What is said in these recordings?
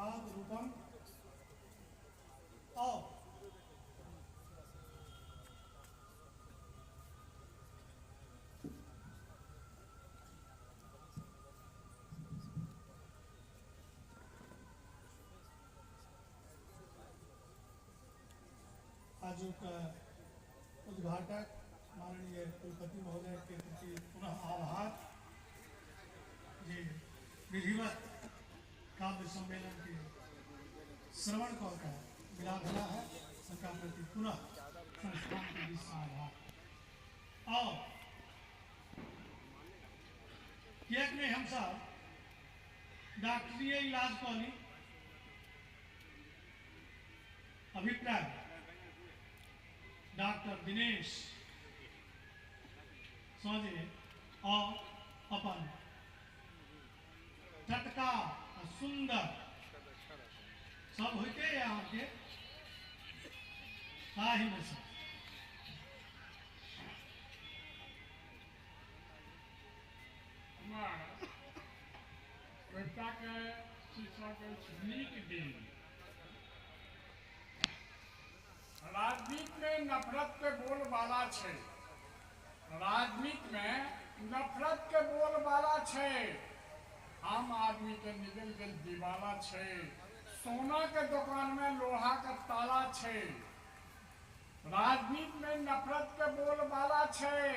धन्यवाद रूपम। आओ आज का उद्घाटक माननीय कुलपति महोदय के प्रति पुनः आभार। ये विधिवत काव्य सम्मेलन के श्रवण कौर का विराधना है, उनका प्रति पुनः संस्थान के बीच आभार। और एक में हम सब डॉक्टरीय इलाज कौनी अभिप्राय डॉक्टर दिनेश सोजे और अपन टटका सुंदर सब होते यहाँ के ही में सब बेटा के शिक्षा के नीक दिन राजनीति में नफरत के बोलबाला है। राजनीति में नफरत के बोलबाला है। आम आदमी के निकल गल दीवाला है। सोना के दुकान में लोहा का ताला है। राजनीति में नफरत के बोलबाला है।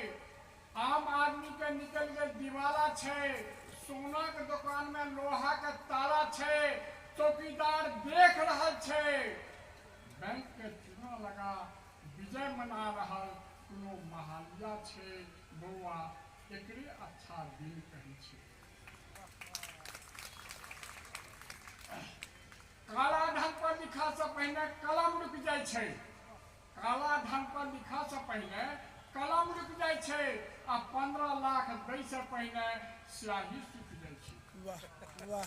आम आदमी के निकल गल दीवाला है। सोना के दुकान में लोहा का ताला है। चौकीदार देख रहा है। बैंक के चुना लगा विजय मना रहा कोनो महालिया छे बउआ एकरे अच्छा दिन कही छे। काला धन पर लिखा से पहले कलम रुक जाय छे। काला धन पर लिखा से पहले कलम रुक जाय छे। आ 15 लाख दै से पहले स्याही सूख जाय छे।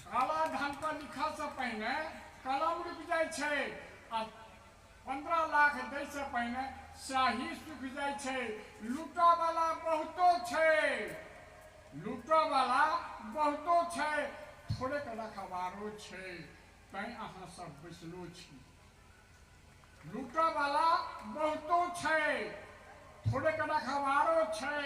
काला धन पर लिखा से पहले कलम रुक जाय छे। आ 15 लाख दै से पहले स्याही सूख जाय छे। लूटा वाला बहुतो छे। लूटा वाला बहुतो छे। थोड़े के रखवारो छे। तैं अहाँ सब बैसलो छी। लूटा वाला बहुतो छे। थोड़े के रखवारो छे।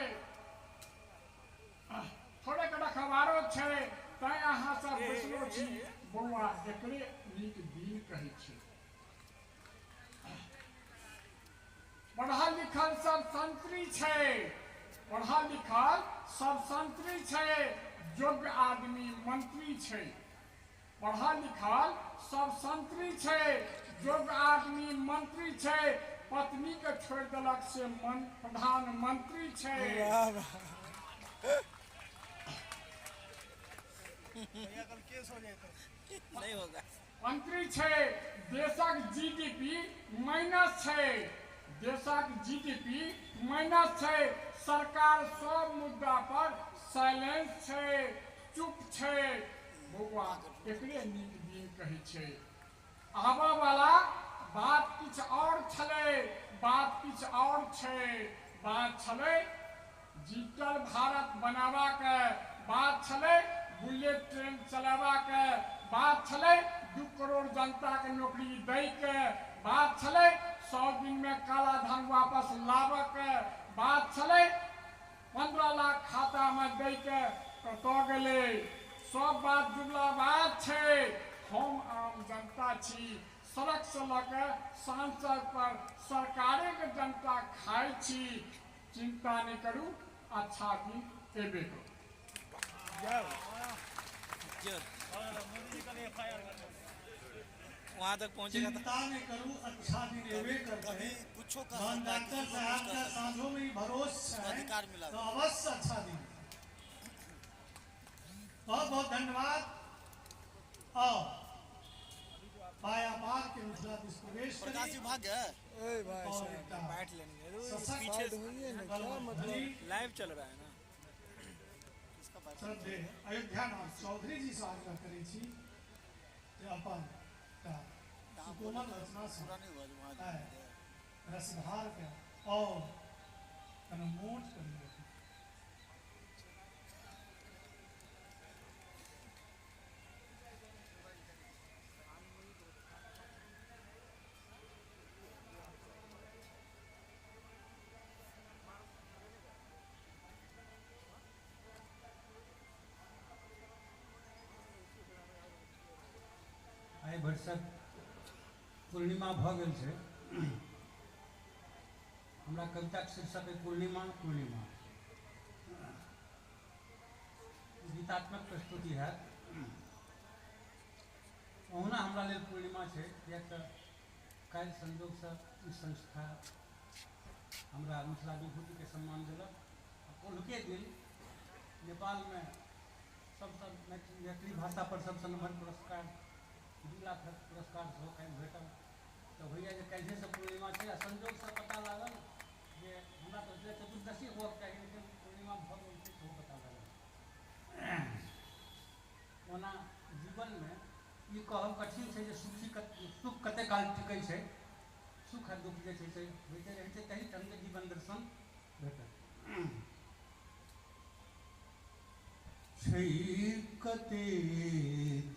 थोड़े के रखवारो छे। तैं अहाँ सब बैसलो छी। बउआ एकरे नीक दिन कहै छै। पढ़ा लिखल सब संतरी छे। पढ़ा लिखल सब संतरी छे। योग्य आदमी मंत्री छे। पढ़ा लिखल सब संतरी छे। योग्य आदमी मंत्री छे। पत्नी के छोड़ देलक से प्रधानमंत्री छे। नहीं होगा। मंत्री छे। देशक जीडीपी माइनस छे। देशक जीडीपी माइनस छे। सरकार सब मुद्दा पर साइलेंस छे, चुप छे। बउआ एकरे नीक दिन कहै छै। आबा वाला बात किछ और छले। बात किछ और छे। बात छले डिजिटल भारत बनावा के। बात छले बुलेट ट्रेन चलावा के। बात छले 2 करोड़ जनता के नौकरी दै के। बात छले 100 दिन में काला धन वापस लावे के। बात छले 15 लाख खाता में दै के कतो गेले। सब बात जुगला बात छे। हम आम जनता छी। सड़क से लके सांसद पर सरकारे के जनता खाई छी। चिंता नहीं करू अच्छा दिन एबे करू। वहाँ तक पहुँचेगा तो चिंता नहीं करूँ अच्छा दिन एवे करते। कुछो का डॉक्टर साहब का साँझों में भरोसा है अधिकार मिला तो अवश्य अच्छा दिन। बहुत बहुत धन्यवाद। आओ पाया पार के मिथिला दिस प्रवेश प्रकाश करिए। विभाग है। ए भाई और साहब एकटा बैठ लेंगे सशक्त पीछे हुई ना कलम क्या मतलब धनी लाइव चल रहा है ना। इसका बात श्रद्धे अयोध्यानाथ चौधरी जी से आग्रह करै छी जे अपन सुकोमल रचना से पूरा नहीं हुआ जो वहाँ रसधार के और मोट करिए। वर्षक पूर्णिमा भऽ गेल छै। हमरा कविताके शीर्षक है पूर्णिमा पूर्णिमा। गीतात्मक प्रस्तुति है। ओहुना हमरा लेल पूर्णिमा छै, किएक तऽ काल्हि संयोगसँ ई संस्था हमरा मिथिला विभूतिके सम्मान देलक। कल्हुके दिन नेपालमे सबसँ मैथिली भाषा पर सबसँ नम्हर पुरस्कार 2 लाख पुरस्कार सेहो काल्हि भेटल। तऽ होइए जे काल्हिसँ पूर्णिमा छै आ संयोगसँ पता लागल जे हमरा तऽ चतुर्दशी होबक चाही, लेकिन पूर्णिमा भऽ गेल छै सेहो पता लागल। ओना जीवनमे ई कहब कठिन छै जे सुख कते काल टिकै छै। सुख आ दुख जे छै से होइते रहै छै, तही ढङ्गके जीवन दर्शन भेटत। छै कते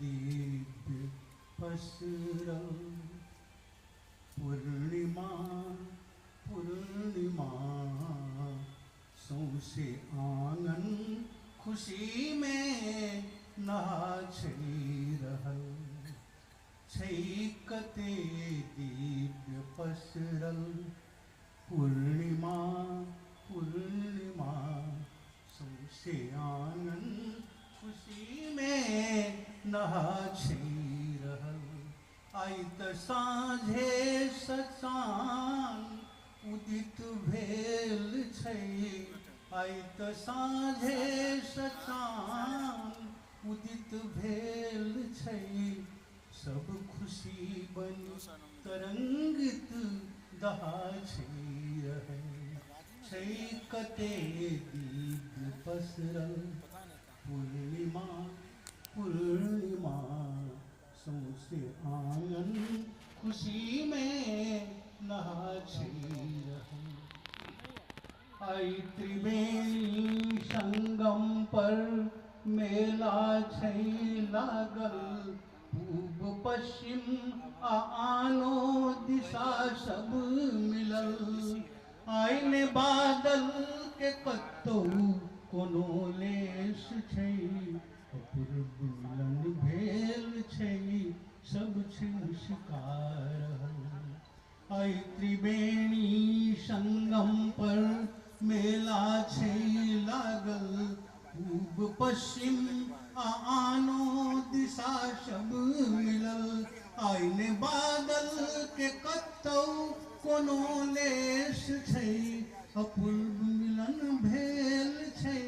दिव्य पसरल पूर्णिमा पूर्णिमा, सौंसे आंगन खुशी में नाचि रहल। छै कते दिव्य पसरल पूर्णिमा पूर्णिमा, सौंसे आंगन खुशी में नाचि रहल। आइ तऽ साँझे सचान उदित भेल छै, आइ तऽ साँझे सचान उदित भेल छै। सब खुशी बनी तरंगित दहाछै रहै। छै कते दिव्य पसरल पूर्णिमा पूर्णिमा, सौंसे आंगन खुशी में नाचि रहल। आइ त्रिवेणी संगम पर मेला छै लागल। पूब पश्चिम आ आनो दिशा सब मिलल। आइ ने बादल के कतौ कोनो लेश छै, अपूर्व मिलन भेल छै सब छै शिकार। आइ त्रिवेणी संगम पर मेला छै लागल। पूब पश्चिम आ आनो दिशा सब मिलल। आइ ने बादल के कतौ कोनो लेश छै, अपूर्व मिलन भेल छै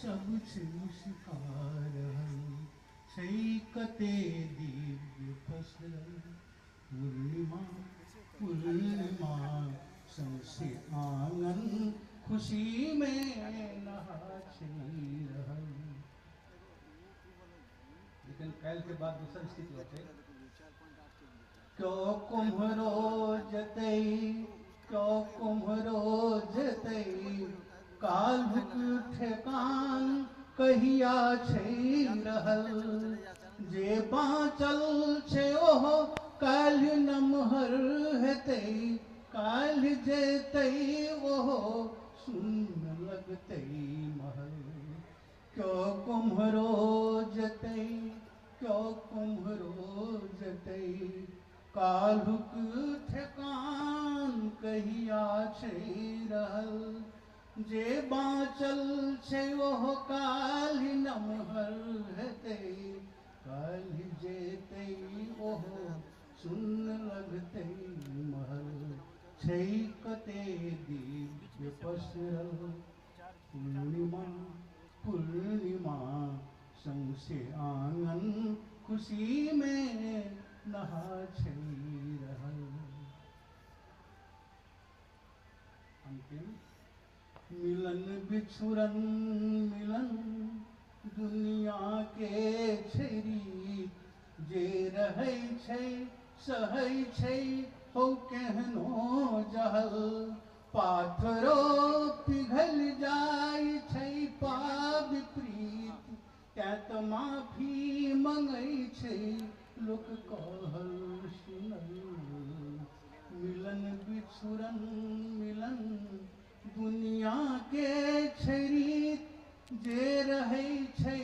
सब छै शिकार। छै कते दिव्य पसरल पूर्णिमा पूर्णिमा, सौंसे आंगन खुशी में नाचि रहल। लेकिन काल्हि के बाद दोसर स्थिति हेतै। क्यों कुम्हरो जतै क्यों कुम्हरो जतै, काल्हुक ठेकान कहिया छै रहल। जे बाँचल छै ओहो काल्हि नमहर हेतै, काल्हि जेतै ओहो सुन्न लगतै महल। क्यों कुम्हरो जतै क्यों कुम्हरो जतै, काल्हुक ठेकान कहिया छै रहल। जे बाँचल छै ओहो काल्हि नमहर हेतै, काल्हि जेतै ओहो सुन्न लगतै महल। छै कते दिव्य पसरल पूर्णिमा पूर्णिमा, सौंसे आंगन खुशी में नाचि रहल। अंतिम मिलन बिछुरन मिलन दुनिया के छै रीत। जे रहै छै सहै छै हो केहनो जहल। पाथरो पिघल जाइ छै पाप प्रीत, तें तऽ माफी मंगै छै लोक कहल सुनल। मिलन बिछुरन मिलन दुनिया के छै रीत। जे रहै छै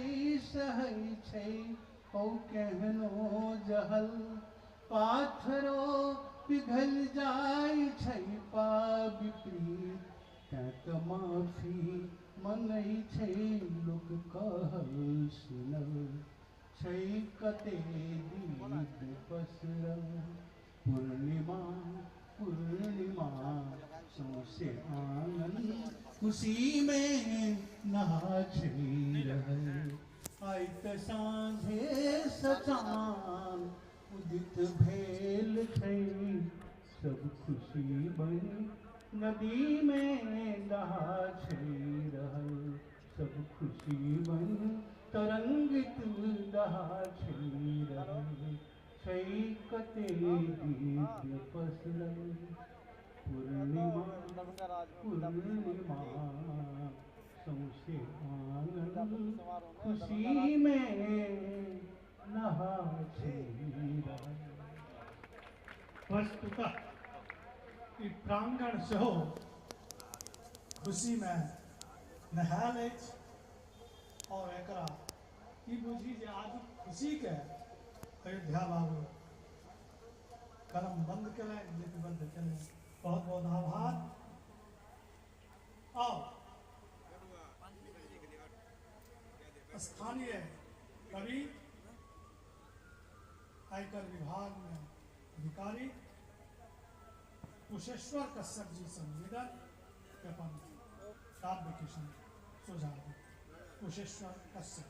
सहै छै हो केहनो जहल। पाथरो पिघल जाय छै विपरीत तऽ माफी मनै छै लोक कहल सुनल छै कते दीप पसरल पूर्णिमा पूर्णिमा सौंसे आंगन खुशी में नहा छै रहल आइ तऽ साँझे सचान उदित भेल छै सब खुशी बनी नदी में नहा छै रहल सब खुशी बनी तरंगित दहा छै रहल छै कते दिव्य पसरल पूर्णिमा पूर्णिमा सौंसे आंगन खुशी में नहा छै रहल। वस्तुतः ई प्रांगण सेहो खुशी में नहायल अछि और एकरा ई बुझी जे आज खुशी के अयोध्या बाबू कलम बंद करें लिपिबद्ध करें बहुत बहुत आभार। और स्थानीय कवि आयकर विभाग में अधिकारी कुशेश्वर कश्यप जी से निवेदन अपन काव्य किशन सुझाव कुशेश्वर कश्यप।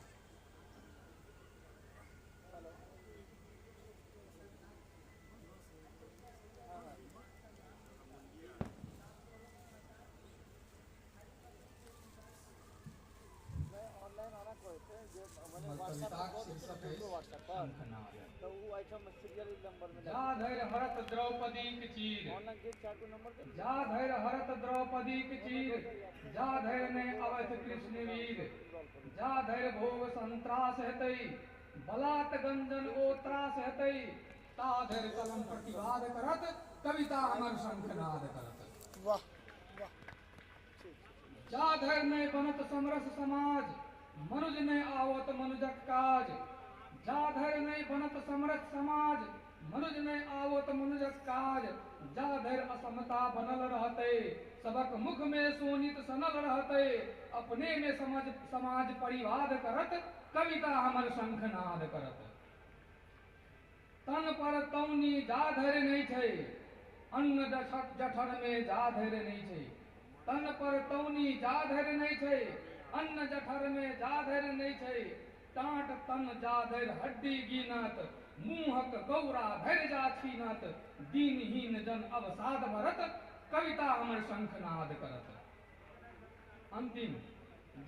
जा धैर्य हरत द्रौपदीक चीर जा धैर्य हरत द्रौपदीक चीर जा धैर्य ने अवध कृष्ण वीर जा धैर्य भोग संत्रास हेतै बलात् गंजन ओ त्रास हेतै ता धैर्य कलम प्रतिवाद करत कविता अमर शंखनाद करत। वाह जा धैर्य ने बनत समरस समाज मनुज ने आवत मनुजक काज जा धैर्य ने बनत समरस समाज मनुज ने आवत मनुजक काज जा धैर्य असमता बनल रहते सबक मुख में सोनित सनल रहते अपने में समाज परिवाद करत कविता हमर शंखनाद करत। तन पर तौनी जा धैर्य नहीं छै अन्न जठर में जा धैर्य नहीं छै तन पर तौनी जा धैर्य नहीं छै अन्न जठर में जा धैर्य नहीं छै टाट तन जा धैर्य हड्डी गिनत मुंहक गौरा धैर्य जा छीनत दीनहीन जन अवसाद भरत कविता हमर शंखनाद करत। अंतिम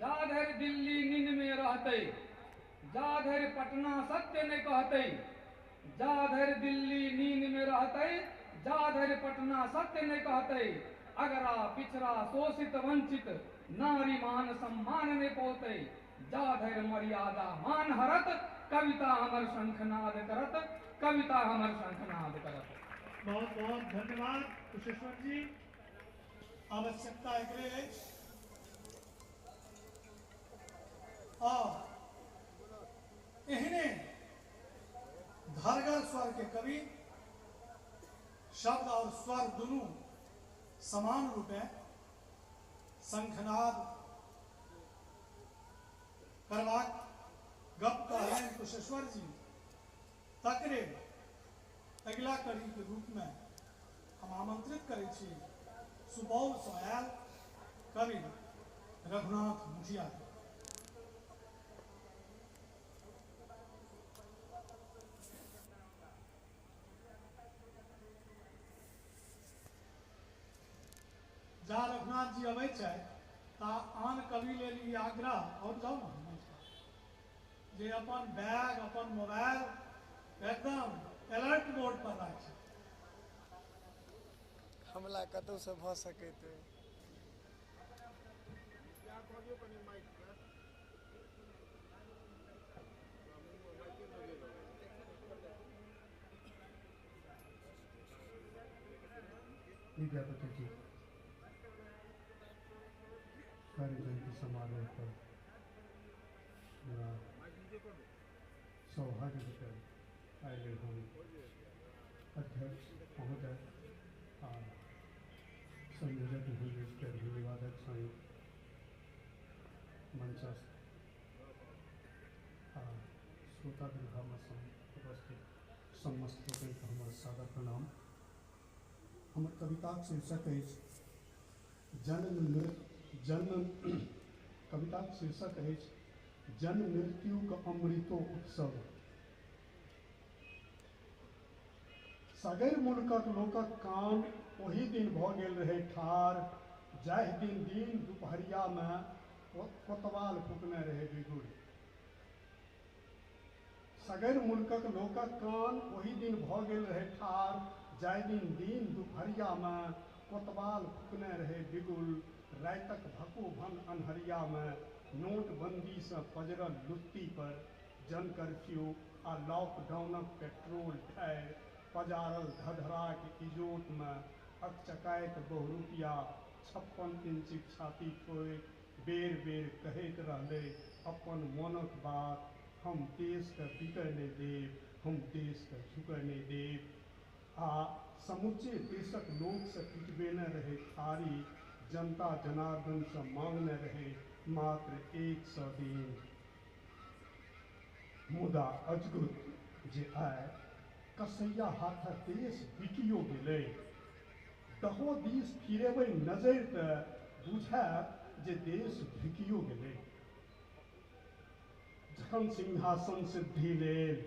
जा धैर्य दिल्ली नींद में रहते जा धैर्य पटना सत्य ने कहते जा धैर्य दिल्ली नींद में रहते जा धैर्य पटना सत्य ने कहते अगरा पिछड़ा शोषित वंचित नारी मान सम्मान ने पोते जा धैर्य मर्यादा मान हरत कविता हमर शंखनाद करत कविता हमर शंखनाद करत। बहुत बहुत धन्यवाद कुशेश्वर जी। आवश्यकता एकरे अछि और एहने धारगर स्वर के कवि शब्द और स्वर दुनू समान रूपे शंखनाद करबाक गप कहलनि कुशेश्वर जी तकरे अगिला कड़ी के रूप में हम आमंत्रित करै छी सुपौल से आयल कवि रघुनाथ मुखिया। जा रघुनाथ जी अबै छै ता आन कवि लेल ई आग्रह और जाओ ना जे अपन बैग अपन मोबाइल एकदम अलर्ट मोड पर राखी हमला कतौ से भ सकैत है। विद्यापति जी कार्य जयंती समारोह पर मेरा सौभाग्य होकर आए हम अध्यक्ष महोदय, संयोजक महोदय, धन्यवादक स्वयं मंचस्थ श्रोता विभाग उपस्थित समस्त लोगन के हमर सादर प्रणाम। हमर कविताक शीर्षक अछि कविताक शीर्षक अछि जन्म मृत्युक अमृतो उत्सव। सगर मुल्कक लोकक कान ओहि दिन भऽ गेल रहै ठाढ़, जाहि दिन दिन दुपहरियामे कोतवाल फूकने रहै बिगुड़। सगर मुल्कक लोकक कान ओहि दिन भऽ गेल रहै ठाढ़, जाहि दिन दिन दुपहरियामे कोतवाल फूकने रहै बिगुल। रातिक भकोभन अन्हरियामे नोटबंदीसँ पजरल लुत्ती पर जन कर्फ्यू आ लॉकडाउनक पेट्रोल ठारि पजारल धधराक इजोतमे अकचकाइत बहुरूपिया 56 इंचक छाती ठोकि बेर बेर कहैत रहलै अपन मोनक बात, हम देशके बिकय नहि देब, हम देशके झुकय नहि देब। आ समुचे देशक लोकसँ पिटबेने रहै थारी, जनता जनार्दनसँ मांगने रहै मात्र 100 दिन। मुदा अजगुत जे आइ कसैया हाथक देश बिकियो गेलै, तहो दिस फिरेबै नजरि तऽ बुझायत जे देश झुकियो गेलै। जखन सिंहासन सिद्धि लेल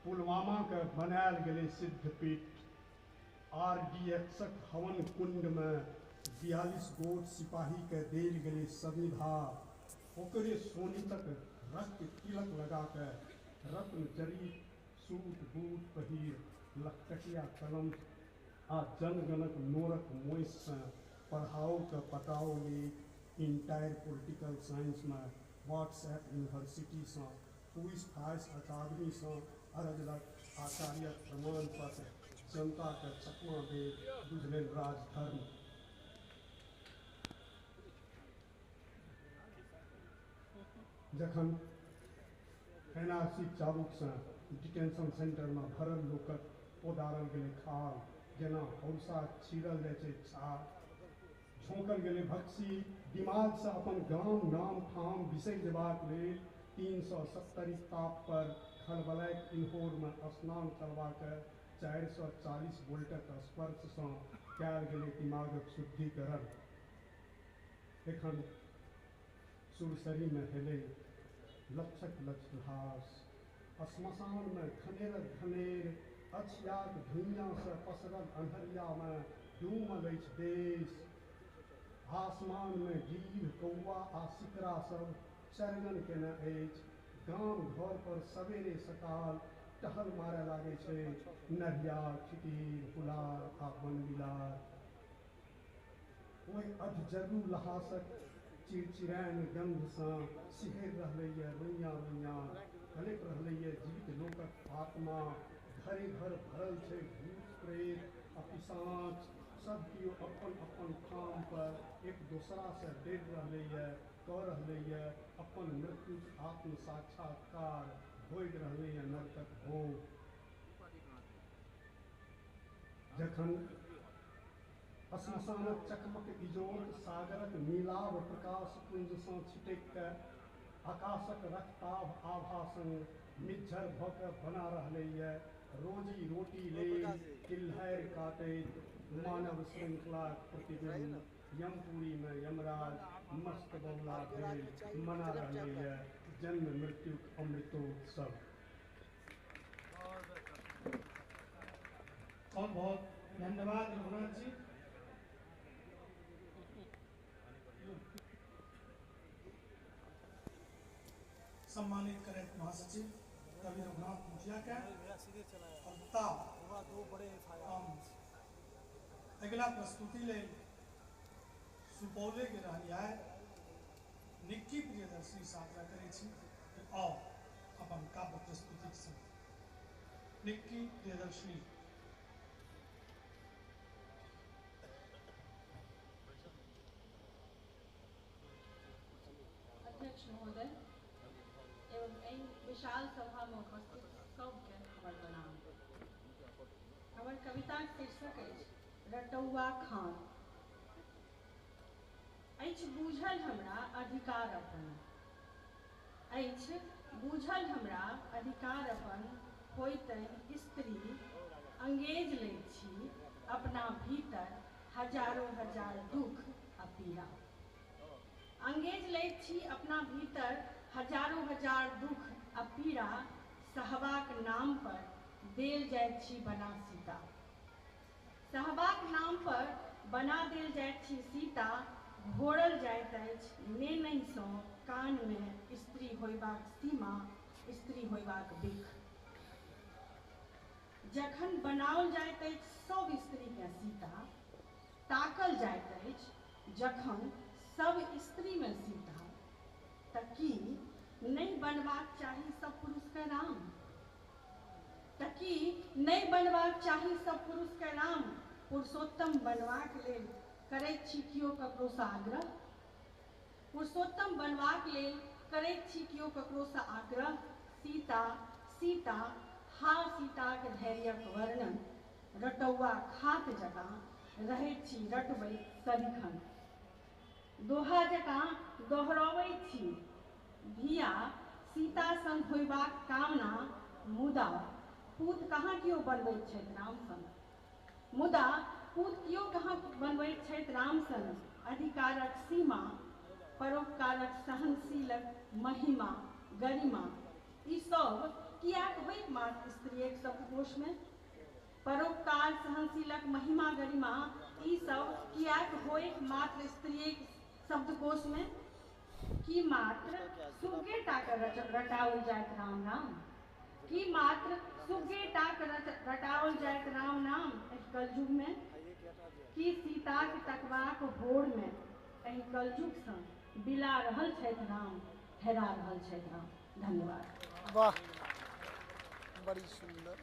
पुलवामाके बनायल गेलै सिद्धपीठ, RDXक हवन कुंडमे 42 गोट सिपाहीके देल गेलै संविधा, ओकरे सोनितक रक्त तिलक लगाके रत्न जड़ित सूट बूट पहिर लखकटिया कलम आ जनगणक नोरक मोइससँ पढ़ाओके पताओ ले इंटायर पोलिटिकल साइंसमे व्हाट्सएप यूनिवर्सिटीसँ पुलिस फायर्स अकादमीसँ अरजलक आचार्यक प्रमाण पत्र जनताके चकमा देव बुझलनि राजधर्म। जखन NRC चाबुकसँ डिटेंशन सेंटरमे भरल लोकक ओदारल गेलै खाल, जेना हौसा छीरल जाइ छै छाल, झोंकल गेलै भक्सी दिमागसँ अपन गाम नाम ठाम बिसरि जेबाक लेल 370 ताप पर खलबलैत इन्होरमे स्नान करबाके 440 वोल्टक स्पर्शसँ कयल गेलै दिमागक शुद्धिकरण। एखन सुरसरीमे हेलै लक्षक लक्ष घास, श्मशानमे घनेरक घनेर अछियाक धुइयाँसँ पसरल अन्हरियामे डूमल अछि देश। आसमानमे गिद्ध कौआ आ सिकरा सब चरगन केने अछि, गाम घर पर सवेरे सकाल टहल मारय लागै छै नढ़िया, ठिठीर, हुलार आ बनबिलार। ओहि अधजगू लहासक चिड़चिड़ाइन गंधसँ सिहरि रहलैए रोइयाँ रोइयाँ, कलपि रहलैए जीवित लोकक आत्मा। घरे घर भरल छै भूत प्रेत आ पिशाच, सब किओ अपन अपन ठाम पर एक दोसरासँ डरि रहलैए, कऽ रहलैए अपन मृत्युक आत्म साक्षात्कार, भोगि रहलैए नरकक भोग। जखन श्मशानक चकमक इजोत सागरक नीलाभ प्रकाश पुंजसँ छिटकिके आकाशक रक्ताभ आभा संग मिज्झर भऽ कऽ बना रहलैए, रोजी रोटी लेल किल्हैर काटैत मानव श्रृंखलाक प्रतिबिंब यमपुरीमे यमराज मस्त बौला भेल मना रहलैए जन्म मृत्युक अमृतोत्सव। बहुत बहुत धन्यवाद रघुनाथ जी। सम्मानित करें महासचिव कवि रघुनाथ मुखिया के अगला प्रस्तुति ले सुपौले के रहनिहार निक्की प्रियदर्शी साझा करै छी और अपन काव्य प्रस्तुति से निक्की प्रियदर्शी। अध्यक्ष महोदय एवं एहि विशाल सभा में उपस्थित सबके हमर प्रणाम। हमर कविताक शीर्षक अछि रटौआ खान। अछि बूझल हमरा अधिकार अपन, अछि बूझल हमरा अधिकार अपन, होइतनि स्त्री अंगेज लैत छी अपना भीतर हजारों हजार दुख आ पीड़ा। अंगेज लैत छी अपना भीतर हजारों हजार दुख आ पीड़ा, सहबाक नाम पर देल जाइत छी बना सीता। सहबाक नाम पर बना देल जाइत छी सीता, घोड़ल जाइत अछि नेनहिसँ कानमे स्त्री होयबाक सीमा, स्त्री होयबाक बिख। जखन बनाओल जाइत अछि सब स्त्रीके सीता, ताकल जाइत अछि जखन सब स्त्रीमे सीता, तऽ की नहीं बनबाक चाही सब पुरुषके राम? तऽ की नहीं बनबाक चाही सब पुरुषके राम? पुरुषोत्तम बनबाक लेल करैत छी कियो ककरोसँ आग्रह? पुरुषोत्तम बनबाक लेल करैत छी कियो ककरोसँ आग्रह? सीता सीता हा सीताक धैर्यक वर्णन, रटौआ खात जकाँ रहैत छी रटबैत सदिखन। दोहा जकाँ दोहरबैत छी धिया सीता सन होयबाक कामना, मुदा पूत कहाँ कियो बनबैत छथि राम सन। मुदा पूत कियो कहाँ बनबैत छथि राम सन। अधिकारक सीमा, परोपकारक सहनशीलक महिमा गरिमा, ई सब कियाक होइत मात्र स्त्रीक शब्दकोशमे? परोपकार सहनशीलक महिमा गरिमा, ई सब कियाक होइत मात्र स्त्रीक शब्दकोशमे? की मात्र सुग्गे टाके रटाओल जाइत राम नाम? की मात्र सुग्गे टाके रटाओल जाइत राम नाम एहि कलयुगमे? की सीताक तकबाक भोरमे एहि कलयुगसँ बिला रहल छथि राम, हेरा रहल छथि राम? धन्यवाद। वाह, बड़ी सुंदर।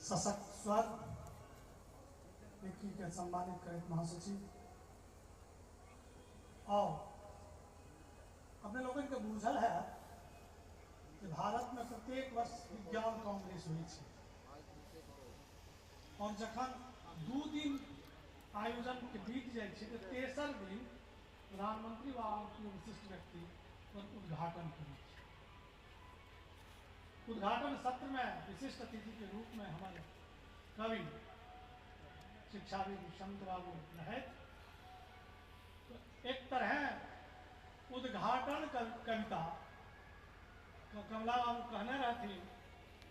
सशक्त स्वर के सम्मानित करैत महासचिव। और अपने लोगों के बूझल है कि भारत में प्रत्येक वर्ष विज्ञान कांग्रेस हुई है, और जखन 2 दिन आयोजन के बीत जाए तो तेसर दिन प्रधानमंत्री व विशिष्ट व्यक्ति उद्घाटन करें। उद्घाटन सत्र में विशिष्ट अतिथि के रूप में हमारे कवि शिक्षाविद संत बाबू रहे। तो एक तरह उद्घाटन कविता कमला बाबू कहने रहती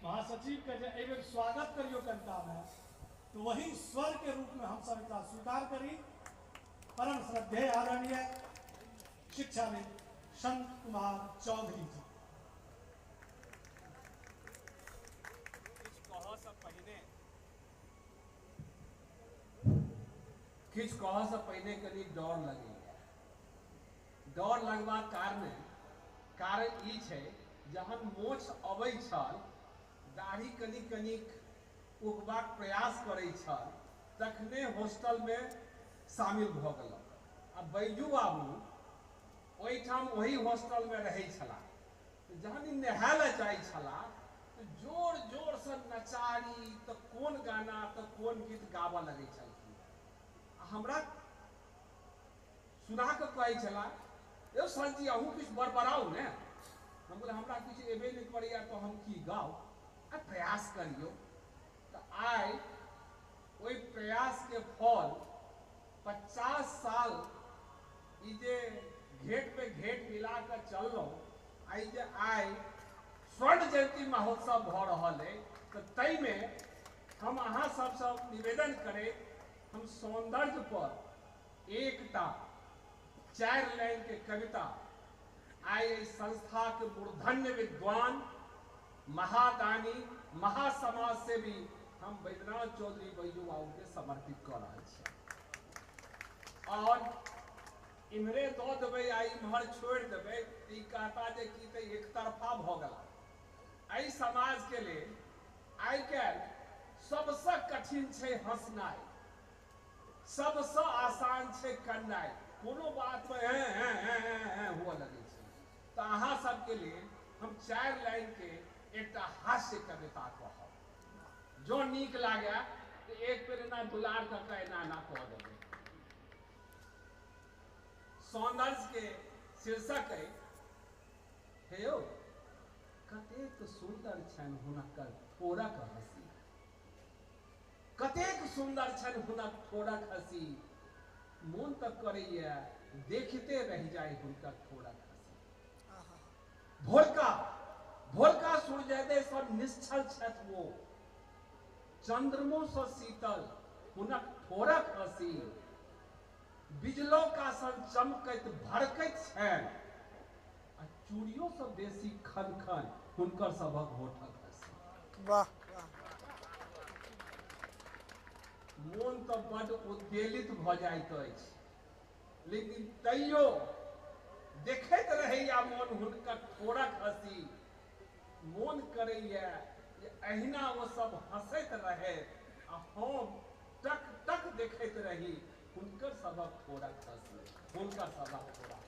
महासचिव के जे एहि बेर स्वागत करियो कविता में, तो वही स्वर के रूप में हम सब एकरा स्वीकार करी। परम श्रद्धेय आदरणीय शिक्षाविद संत कुमार चौधरी जी। किछु कहसँ पहिने कनि डर लगैए। डर लगबाक कारण ई छै, जहन मोछ अबै छल, दाढ़ी कनिक उगबाक प्रयास करै छल, तखने हॉस्टलमे शामिल भऽ गेलहुँ। आ बैजू बाबू ओहिठाम ओही हॉस्टलमे रहै छलाह। जहन ई नहाय लए जाइ छलाह तऽ जोर जोरसँ नचारी तऽ कोन गाना तऽ कोन गीत गाबऽ लगै छलखिन। हमरा सुना कऽ कहै छलाह, यौ सर जी अहूँ किछु बड़बड़ाउ ने। हम बोले हमरा किछु एबे नहीं करैया तो हम की गाउ, आ प्रयास करियो। तो आइ ओहि प्रयास के फल 50 साल ई जे घेट पे घेट मिला कर चललहुँ, आई जे आइ स्वर्ण जयंती महोत्सव भऽ रहल है, तो ताहिमे हम अहाँ सबसँ निवेदन करे, हम सौंदर्य पर एकटा 4 लाइन के कविता आई संस्था के मूर्धन्य विद्वान, महादानी, महासमाज सेवी हम बैद्यनाथ चौधरी बैजू बाबू के समर्पित कर रहा छी। और इम्हरे दऽ देबै आ इम्हर छोड़ि देबै, ई कहता जे की तऽ एक तरफा भऽ गेला। एहि समाज के लेल आइ काल्हि सबसँ कठिन छै हंसनाइ, सबसँ आसान छै कन्नाइ। कोनो बात पर हुआ लगे छै। तो अहाँ सबके लिए हम 4 लाइन के एकटा हास्य कविता कहब। जो नीक लागे तो एक बेर एना दुलार करके एना कह देबै। सौंदर्य के शीर्षक है हे यौ कतेक सुंदर छनि हुनकर ठोरक हंसी, कतेक सुंदर छनि हुनक ठोरक हंसी, मोन तक करैया देखते रह जाए हुनकर ठोरक हंसी। भोरका भोरका सूर्योदय सँ निश्चल छथि वो, चंद्रमो सँ शीतल हुनक ठोरक हंसी, बिजलो का सन चमकैत भड़कैत छनि, आ चूड़ियों सँ बेसी खन खन हुनकर सभक होठक हंसी। वाह मोन तऽ बड उद्वेलित भऽ जाइत अछि, लेकिन तैयो देखैत रहैया मोन हुनकर ठोरक हंसी। मोन करैया जे अहिना ओ सब हंसैत रहे आ हम टक टक देखैत रही हुनकर सभक ठोरक हंसी, हुनकर सभक ठोरक।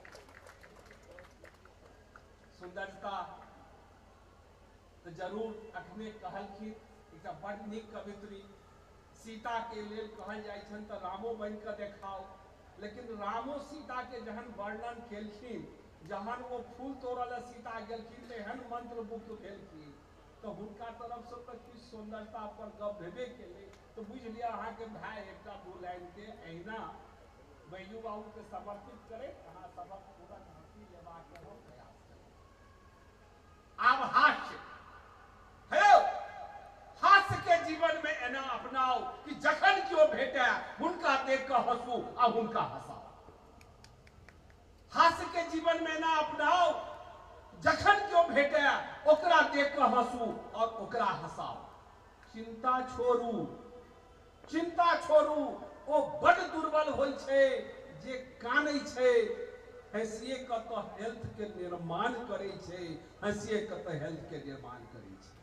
सुंदरता तो जरूर अखने कहलखिन, एकटा बड़ नीक कवित्री सीता के लेल कहल जाइ छन तो रामो बन के देखाओ, लेकिन रामो सीता के जहन वर्णन केलखिन, जहन वो फूल तोड़ल सीता गेलखिन तेहन मंत्र मुग्ध भेलखिन, तो हुनका तरफ से तो किछु सुंदरता पर गप भेबे केलै। तो बुझ लिया अहाँ के भाई एकटा दू लाइन के अहिना बैजू बाबू के समर्पित करे, अहाँ सबक पूरा हंसी लेबाक के हम प्रयास करें। आब हास्य हेलो हास्य के जीवन में एना अपनाओ कि जखन क्यों भेटे हुनका देख के हंसू आ हुनका हंसाओ। हास्य के जीवन में एना अपनाओ जखन क्यों भेटे ओकरा देख के हंसू और ओकरा हंसाओ। चिंता छोड़ू, चिंता छोड़ू, ओ बड़ दुर्बल होय छै जे कानै छै, हंसिए के तो हेल्थ के निर्माण करे छै, हंसिए के तो हेल्थ के निर्माण करे छै।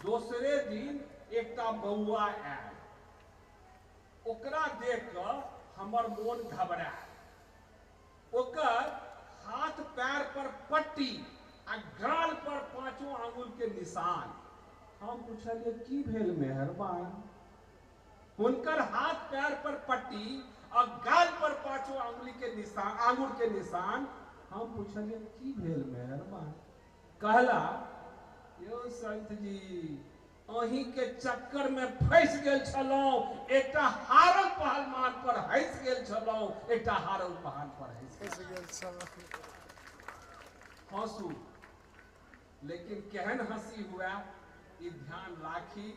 दोसरे दिन एकटा बौआ आयल, ओकरा देख के हमर मोन घबरायल। ओकर हाथ पैर पर पट्टी आ गाल पर पांचों आंगुल के निशान। हम पूछलिए की भेल मेहरबान? हुनकर हाथ पैर पर पट्टी और गाल पर पांचों आंगुली के निशान, आंगुल के निशान। हम पूछलिए की भेल मेहरबान? कहला यौ संत जी अहीं के चक्कर में फंस गेल छलौं, एकटा हारल पहलवान पर हंस गेल छलौं, एकटा हारल पहलवान पर हंस गेल छलौं। हंसू, लेकिन केहन हंसी हुआ ई ध्यान राखी।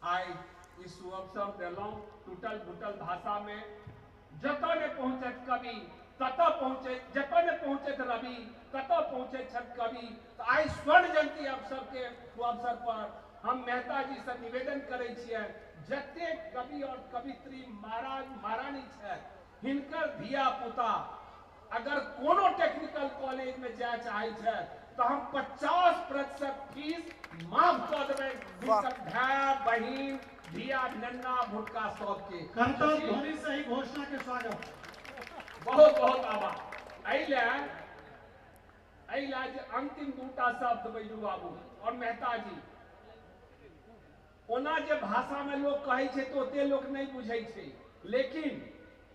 आई ई सुअवसर देलौं टूटल फूटल भाषा में, जतऽ ने पहुँचत कवि ततऽ पहुँचे, जतऽ ने पहुँचत रवि ततऽ पहुँचे छथि कवि। तो आई स्वर्ण जयंती अवसर के अवसर पर हम मेहता जी से निवेदन करै छियै, जते कवि और कवित्री महाराज महारानी छथि हिनकर धिया पुता अगर कोनो टेक्निकल कॉलेज में जाय चाहे छथि तो हम 50% फीस माफ कऽ देबै। हिनकर भाई बहिन धिया नन्ना भुटका सबके करतब ध्वनि से ही घोषणा के स्वागत। बहुत बहुत आभार। अइला जे अंतिम दूटा शब्द बैजू बाबू और मेहता जी, ओना जे भाषा में लोग कहै छै तो ओते लोग नहीं बुझै छै, लेकिन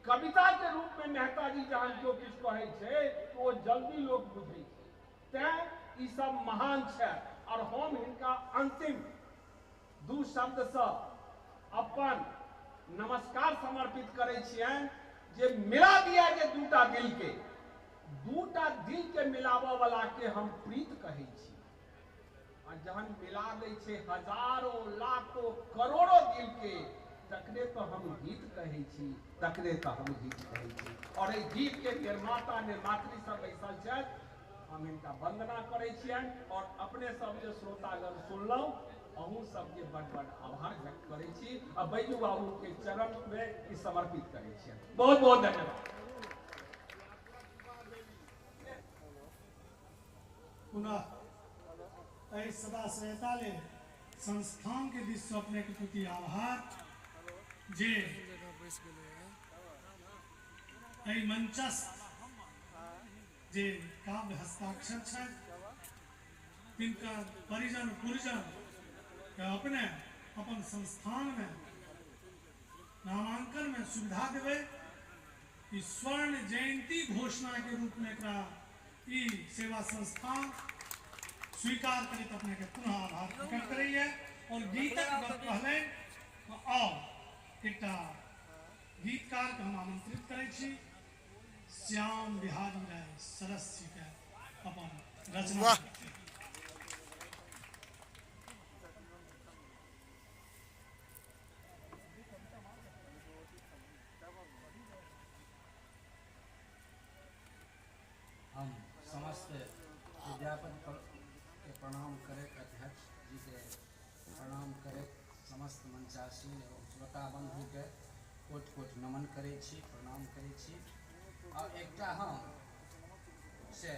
कविता के रूप में मेहता जी जहां जो किछु कहै छै तो वो जल्दी लोग बुझै छै, तें ई सब महान छै। और हम हिनका अंतिम दू शब्द से अपन नमस्कार समर्पित करै छियनि जे मिला दिया जे दूटा दिल के मिलाबऽ वाला के हम प्रीत कहै छी। आ जहन मिला दै छै हजारों लाखों करोड़ों दिल के, तकरे तो हम गीत कहै छी, तकरे तो हम गीत कहै छी। और एहि गीत के निर्माता निर्मात्री सब बैसल छथि, हम इनका वंदना करै छियनि और अपने सब जे श्रोतागण सुनलहुं अहूँ सबके बड़ बड़ आभार व्यक्त करै छी आ बैजू बाबू के चरण में ई समर्पित करै छियनि। बहुत बहुत धन्यवाद। पुनः एहि सदा सहायता ले संस्थान के दिस से अपने के प्रति आभार जे एहि मंचस्थ जे काव्य हस्ताक्षर छथि तिनकर परिजन पुरजन कि अपने अपन संस्थान में नामांकन में सुविधा देवे कि स्वर्ण जयंती घोषणा के रूप में एकरा ई सेवा संस्थान स्वीकार करित अपने के पुनः आभार प्रकट करैया और गीतक गप कहले आओ एकटा गीतकार के हम आमंत्रित करै छी श्याम बिहारी राय सरस जी के अपन रचना वाह। करथिन। हम समस्त विद्यापति के प्रणाम करे, अध्यक्ष जी के प्रणाम करे, समस्त मंचासीन एवं श्रोता बंधु के कोटि कोटि नमन करे छी, प्रणाम करे छी। और एकटा हम से